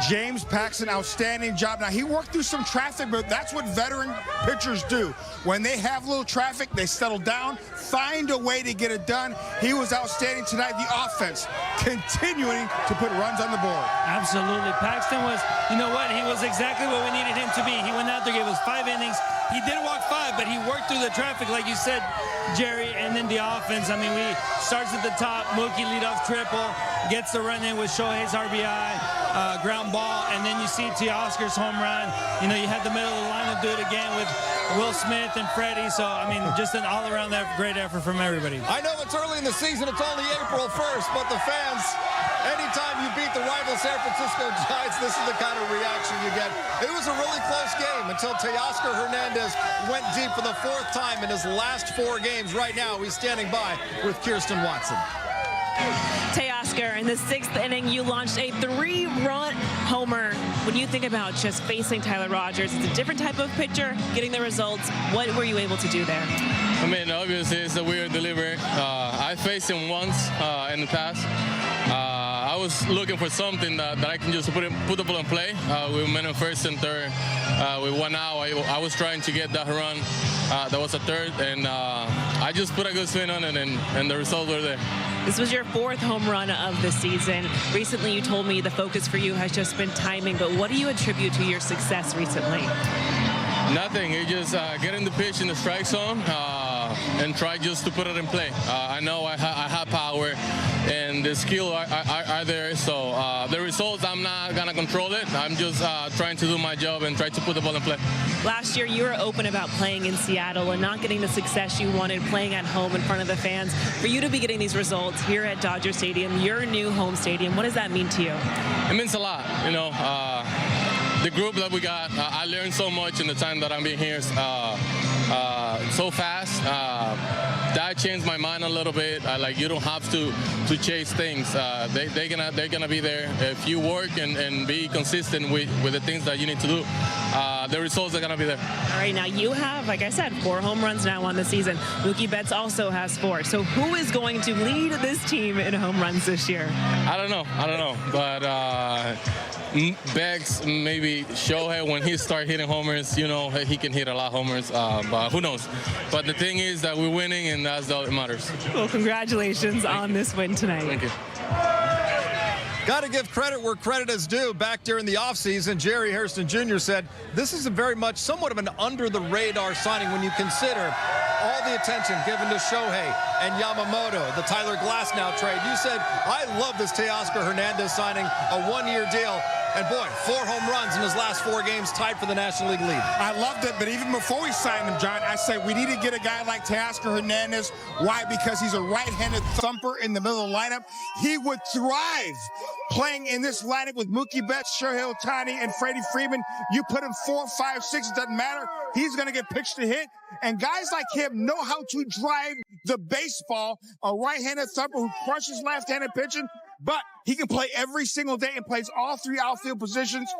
James Paxton, outstanding job. Now, he worked through some traffic, but that's what veteran pitchers do. When they have a little traffic, they settle down, find a way to get it done. He was outstanding tonight. The offense continuing to put runs on the board. Absolutely. Paxton was, you know what, he was exactly what we needed him to be. He went out there, gave us 5 innings. He did walk 5, but he worked through the traffic, like you said, Jerry, and then the offense. I mean, we starts at the top, Mookie leadoff triple, gets the run in with Shohei's RBI, ground ball, and then you see Teoscar's home run. You know, you had the middle of the lineup do it again with Will Smith and Freddie. So, I mean, just an all-around great effort from everybody. I know it's early in the season. It's only April 1st, but the fans, anytime you beat the rival San Francisco Giants, this is the kind of reaction you get. It was a really close game until Teoscar Hernández went deep for the 4th time in his last 4 games. Right now, he's standing by with Kirsten Watson. Teoscar, in the 6th inning, you launched a 3-run homer. When you think about just facing Tyler Rogers, it's a different type of pitcher, getting the results. What were you able to do there? I mean, obviously, it's a weird delivery. I faced him once in the past. I was looking for something that I can just put the ball in play. We went in 1st and 3rd. With 1 out, I was trying to get that run. That was a 3rd, and I just put a good swing on it, and the results were there. This was your 4th home run of the season. Recently, you told me the focus for you has just been timing, but what do you attribute to your success recently? Nothing. You just get in the pitch in the strike zone and try just to put it in play. I know I have power, and the skill are there, so the results, I'm not going to control it. I'm just trying to do my job and try to put the ball in play. Last year, you were open about playing in Seattle and not getting the success you wanted, playing at home in front of the fans. For you to be getting these results here at Dodger Stadium, your new home stadium, what does that mean to you? It means a lot, you know. The group that we got, I learned so much in the time that I've been here so fast. That changed my mind a little bit. Like, you don't have to chase things. They're gonna be there if you work and be consistent with the things that you need to do. The results are gonna be there. All right, now you have, like I said, 4 home runs now on the season. Mookie Betts also has 4. So who is going to lead this team in home runs this year? I don't know, but Bex, maybe Shohei, when he start hitting homers, you know, he can hit a lot of homers, but who knows. But the thing is that we're winning, and that's all that matters. Well, congratulations on this win tonight. Thank you. Got to give credit where credit is due. Back during the offseason, Jerry Hairston Jr. said this is a very much somewhat of an under-the-radar signing when you consider all the attention given to Shohei and Yamamoto, the Tyler Glasnow trade. You said, I love this Teoscar Hernández signing, a 1-year deal. And boy, 4 home runs in his last 4 games, tied for the National League lead. I loved it, but even before we signed him, John, I said we need to get a guy like Teoscar Hernández. Why? Because he's a right-handed thumper in the middle of the lineup. He would thrive playing in this lineup with Mookie Betts, Shohei Ohtani, and Freddie Freeman. You put him 4, 5, 6, it doesn't matter. He's going to get pitched to hit. And guys like him know how to drive the baseball, a right-handed thumper who crushes left-handed pitching. But he can play every single day and plays all 3 outfield positions.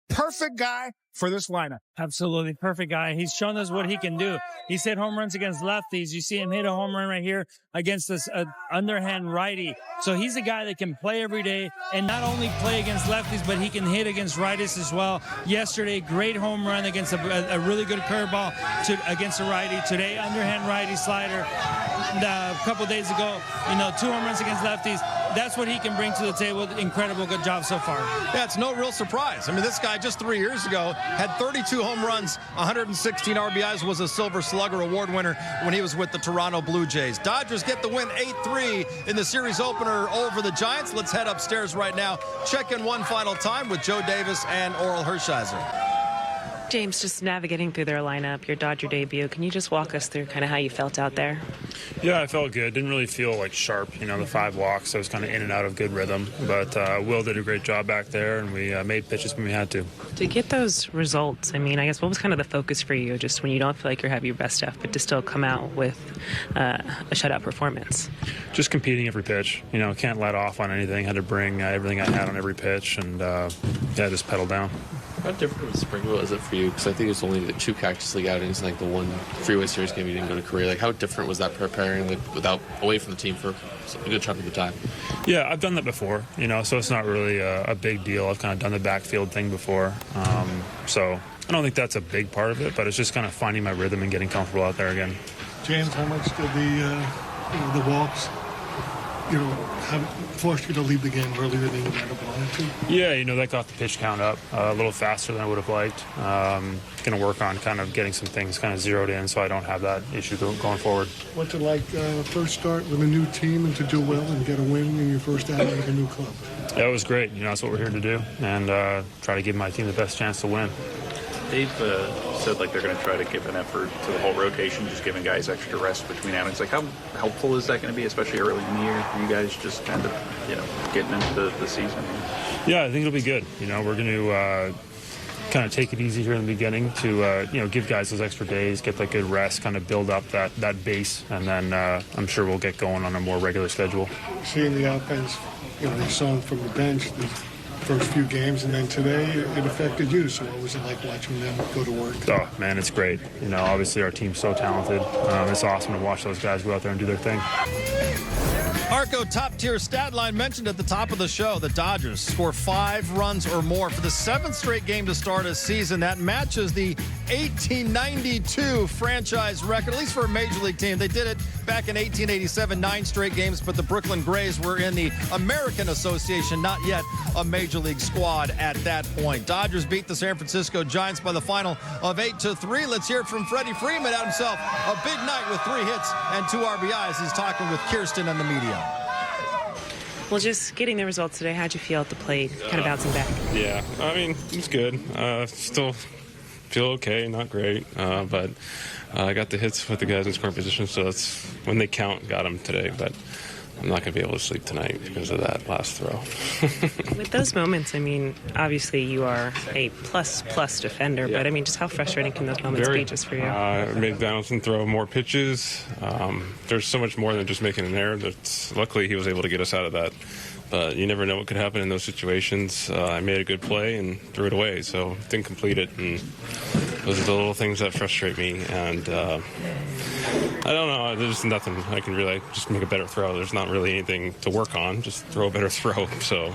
Perfect guy for this lineup. Absolutely perfect guy. He's shown us what he can do. He's hit home runs against lefties. You see him hit a home run right here against this underhand righty. So he's a guy that can play every day and not only play against lefties, but he can hit against righties as well. Yesterday, great home run against a really good curveball against a righty. Today, underhand righty slider. A couple days ago, you know, 2 home runs against lefties. That's what he can bring to the table. Incredible good job so far. Yeah, it's no real surprise. I mean, this guy just 3 years ago had 32 home runs, 116 RBIs, was a Silver Slugger Award winner when he was with the Toronto Blue Jays. Dodgers get the win 8-3 in the series opener over the Giants. Let's head upstairs right now. Check in one final time with Joe Davis and Oral Hershiser. James, just navigating through their lineup, your Dodger debut, can you just walk us through kind of how you felt out there? Yeah, I felt good. Didn't really feel like sharp, you know, the 5 walks. I was kind of in and out of good rhythm. But Will did a great job back there, and we made pitches when we had to. To get those results, I mean, I guess what was kind of the focus for you, just when you don't feel like you're having your best stuff, but to still come out with a shutout performance? Just competing every pitch. You know, can't let off on anything. Had to bring everything I had on every pitch, and yeah, just pedal down. How different of a spring was it for you? Because I think it's only the 2 Cactus League outings, like the 1 Freeway Series game you didn't go to Korea. Like, how different was that preparing away from the team for a good chunk of the time? Yeah, I've done that before, so it's not really a big deal. I've kind of done the backfield thing before. So I don't think that's a big part of it, but it's just kind of finding my rhythm and getting comfortable out there again. James, how much did the walks, have forced you to leave the game earlier than you might have wanted to? Yeah, that got the pitch count up a little faster than I would have liked. Going to work on kind of getting some things kind of zeroed in so I don't have that issue going forward. What's it like first start with a new team and to do well and get a win in your first outing at a new club? Yeah, it was great. That's what we're here to do, and try to give my team the best chance to win. They've said they're going to try to give an effort to the whole rotation, just giving guys extra rest between outings. How helpful is that going to be, especially early in the year, for you guys just kind of, getting into the season? Yeah, I think it'll be good. We're going to kind of take it easy here in the beginning to, give guys those extra days, get that good rest, kind of build up that base, and then I'm sure we'll get going on a more regular schedule. Seeing the offense, they saw from the bench the first few games, and then today it affected you. So what was it like watching them go to work? Oh, man, it's great. Obviously our team's so talented. It's awesome to watch those guys go out there and do their thing. Arco top-tier stat line mentioned at the top of the show. The Dodgers score 5 runs or more for the 7th straight game to start a season. That matches the 1892 franchise record, at least for a major league team. They did it back in 1887, 9 straight games, but the Brooklyn Grays were in the American Association, not yet a major league squad at that point. Dodgers beat the San Francisco Giants by the final of 8-3. Let's hear it from Freddie Freeman at himself. A big night with 3 hits and 2 RBIs. He's talking with Kirsten and the media. Well, just getting the results today, how'd you feel at the plate, kind of bouncing back? Yeah, I mean, it's good. Still feel okay, not great, but I got the hits with the guys in scoring position, so it's when they count, got them today, but I'm not going to be able to sleep tonight because of that last throw. With those moments, I mean, obviously you are a plus defender, yeah. But I mean, just how frustrating can those moments be just for you? I made Donaldson throw more pitches. There's so much more than just making an error. Luckily, he was able to get us out of that. But you never know what could happen in those situations. I made a good play and threw it away, so didn't complete it. And those are the little things that frustrate me. And I don't know. There's nothing I can really just make a better throw. There's not really anything to work on. Just throw a better throw. So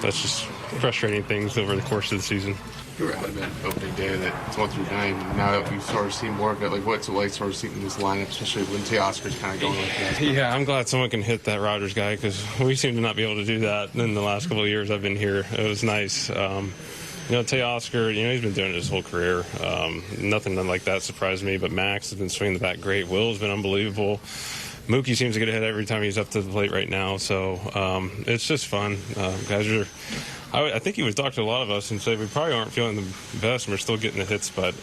that's just frustrating things over the course of the season. You were adamant opening day that it's 1-9. Now that we've sort of seen more of it, what's it like sort of seeing this lineup, especially when Teoscar's kind of going like that? Yeah, I'm glad someone can hit that Rogers guy because we seem to not be able to do that in the last couple of years I've been here. It was nice. Teoscar, he's been doing it his whole career. Nothing like that surprised me, but Max has been swinging the bat great. Will's been unbelievable. Mookie seems to get a hit every time he's up to the plate right now, so it's just fun. Guys are... I think he was talking to a lot of us and said we probably aren't feeling the best and we're still getting the hits, but,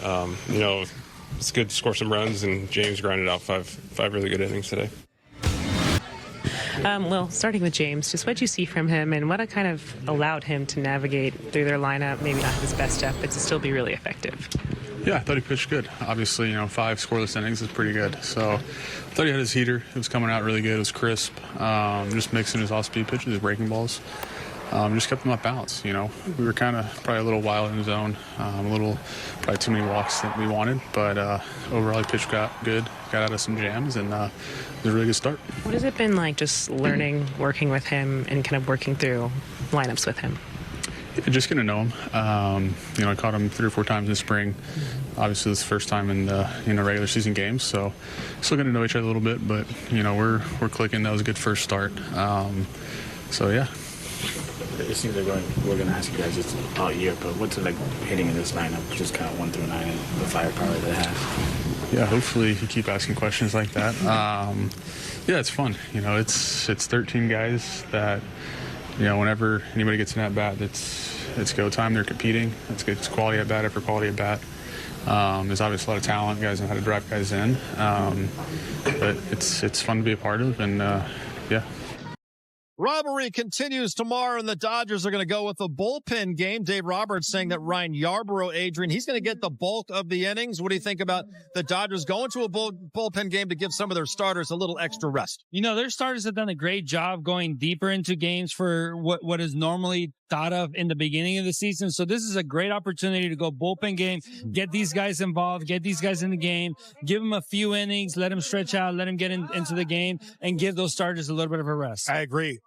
it's good to score some runs, and James grinded out five really good innings today. Well, starting with James, just what you see from him and what kind of allowed him to navigate through their lineup, maybe not his best stuff, but to still be really effective. Yeah, I thought he pitched good. Obviously, 5 scoreless innings is pretty good. So I thought he had his heater. It was coming out really good. It was crisp. Just mixing his off-speed pitches, his breaking balls. Just kept him off balance. We were kind of probably a little wild in the zone, probably too many walks that we wanted. But overall, he pitched good, got out of some jams, and it was a really good start. What has it been like just learning, working with him, and kind of working through lineups with him? Yeah, just getting to know him. I caught him 3 or 4 times in spring. Obviously, this is the first time in the regular season games, so still getting to know each other a little bit. But we're clicking. That was a good first start. So yeah. It seems like we're going to ask you guys this all year, but what's it like hitting in this lineup, just kind of 1 through 9 and the firepower that it has? Yeah, hopefully you keep asking questions like that. Yeah, it's fun. It's 13 guys that, whenever anybody gets an at-bat, it's go time. They're competing. It's quality at-bat after quality at-bat. There's obviously a lot of talent. Guys know how to drive guys in. But it's fun to be a part of, and yeah. Rivalry continues tomorrow, and the Dodgers are going to go with a bullpen game. Dave Roberts saying that Ryan Yarbrough, Adrian, he's going to get the bulk of the innings. What do you think about the Dodgers going to a bullpen game to give some of their starters a little extra rest? Their starters have done a great job going deeper into games for what is normally thought of in the beginning of the season. So this is a great opportunity to go bullpen game, get these guys involved, get these guys in the game, give them a few innings, let them stretch out, let them get into the game, and give those starters a little bit of a rest. I agree.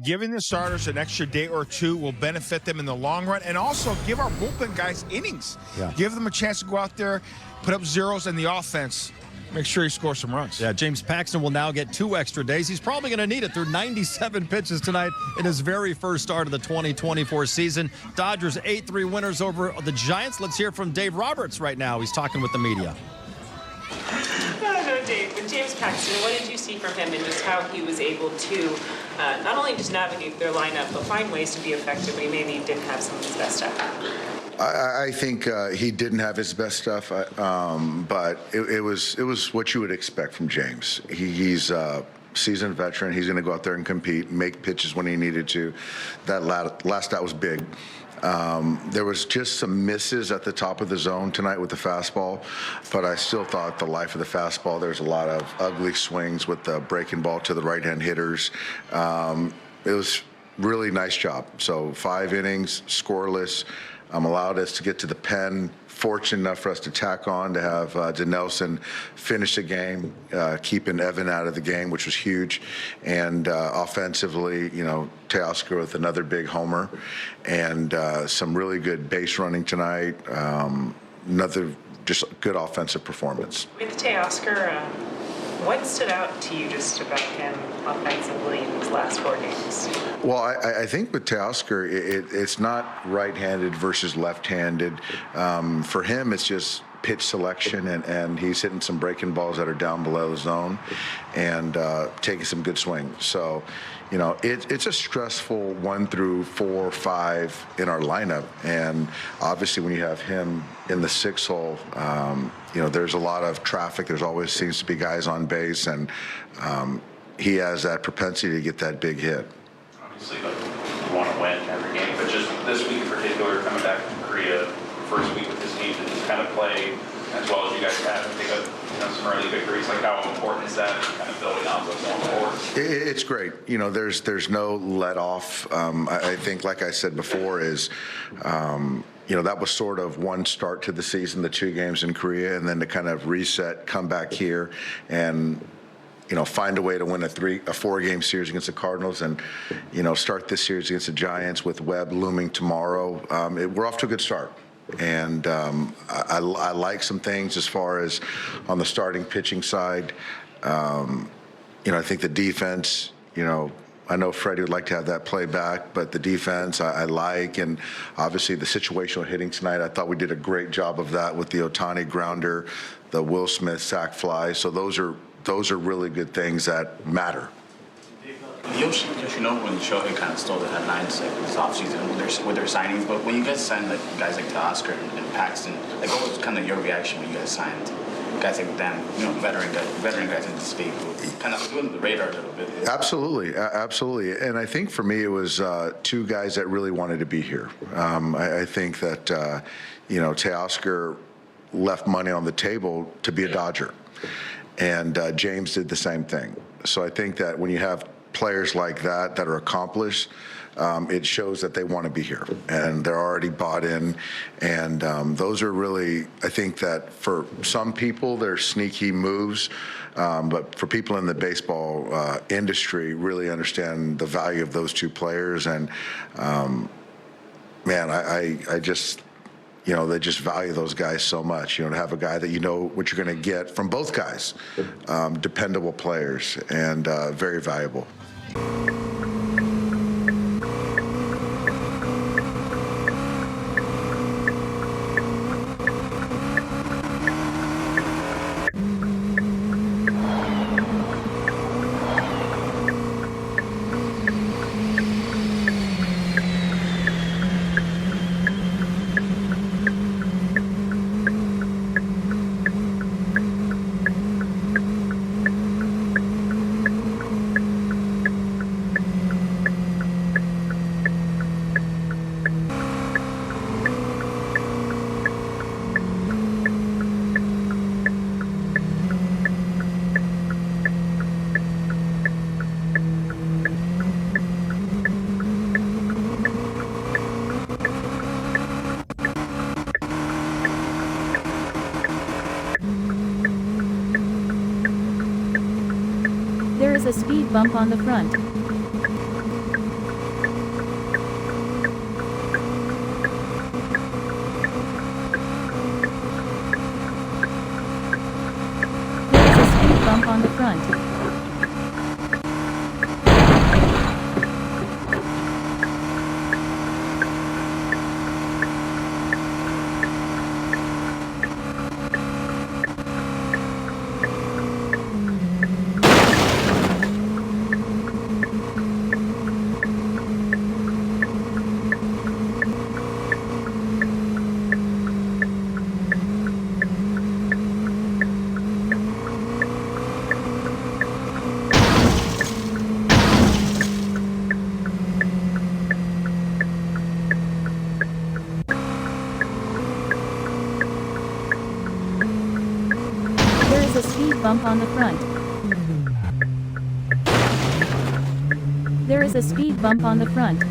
Giving the starters an extra day or two will benefit them in the long run, and also give our bullpen guys innings. Yeah. Give them a chance to go out there, put up zeros in the offense. Make sure he scores some runs. Yeah, James Paxton will now get 2 extra days. He's probably going to need it through 97 pitches tonight in his very first start of the 2024 season. Dodgers 8-3 winners over the Giants. Let's hear from Dave Roberts right now. He's talking with the media. No, Dave, with James Paxton, what did you see from him and just how he was able to not only just navigate their lineup, but find ways to be effective when he maybe didn't have some of his best stuff? I think he didn't have his best stuff, but it was what you would expect from James. He's a seasoned veteran. He's going to go out there and compete, make pitches when he needed to. That last out was big. There was just some misses at the top of the zone tonight with the fastball, but I still thought the life of the fastball, there's a lot of ugly swings with the breaking ball to the right-hand hitters. It was really nice job. So 5 innings, scoreless. Allowed us to get to the pen. Fortunate enough for us to tack on to have Dinelson finish the game, keeping Evan out of the game, which was huge. And offensively, Teoscar with another big homer and some really good base running tonight. Another just good offensive performance. With Teoscar, what stood out to you just about him offensively in these last 4 games? Well, I think with Teoscar, it's not right-handed versus left-handed. For him, it's just pitch selection, and he's hitting some breaking balls that are down below the zone and taking some good swings. So, it's a stressful 1 through 4, 5 in our lineup. And obviously when you have him in the 6 hole, there's a lot of traffic. There's always seems to be guys on base, and he has that propensity to get that big hit. Obviously, you want to win every game, but just this week in particular, coming back from Korea, first week with this team to just kind of play as well as you guys have and pick up some early victories. Like, how important is that kind of building on what's going forward? It's great. There's no let off. I think, like I said before, is that was sort of one start to the season, the 2 games in Korea, and then to kind of reset, come back here, and find a way to win a 4-game series against the Cardinals, and start this series against the Giants with Webb looming tomorrow. We're off to a good start. And I like some things as far as on the starting pitching side. I think the defense, I know Freddie would like to have that play back, but the defense I like, and obviously the situational hitting tonight, I thought we did a great job of that with the Ohtani grounder, the Will Smith sac fly. So those are really good things that matter. Yoshinobu and Shohei kind of stole the headlines this offseason with their signings, but when you guys signed guys like Teoscar and Paxton, what was kind of your reaction when you guys signed guys like them, veteran guys in this league who kind of doing the radar a little bit? Absolutely. And I think for me it was 2 guys that really wanted to be here. I think that Teoscar left money on the table to be a Dodger, and James did the same thing. So I think that when you have players like that are accomplished, it shows that they want to be here and they're already bought in. And those are really, I think that for some people, they're sneaky moves. But for people in the baseball industry, really understand the value of those 2 players. And I just, they just value those guys so much. To have a guy that what you're going to get from both guys, dependable players and very valuable. a speed bump on the front. There is a speed bump on the front. There is a speed bump on the front. There is a speed bump on the front.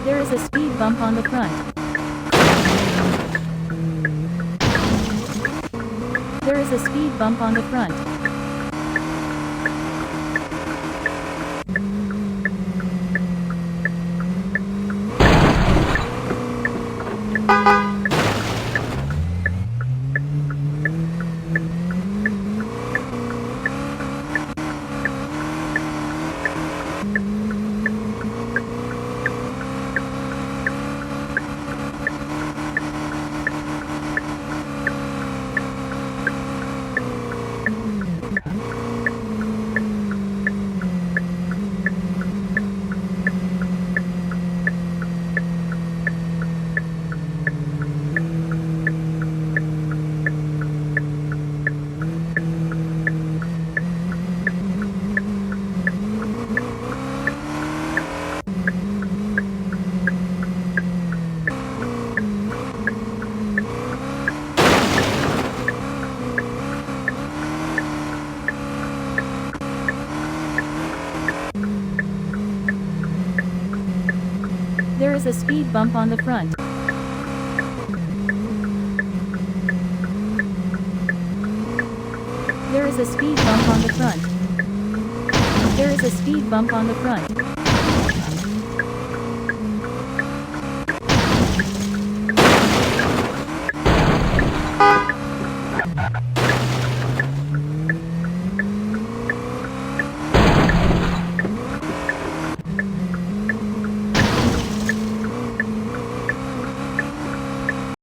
There is a speed bump on the front. There is a speed bump on the front. a speed bump on the front. There is a speed bump on the front. There is a speed bump on the front.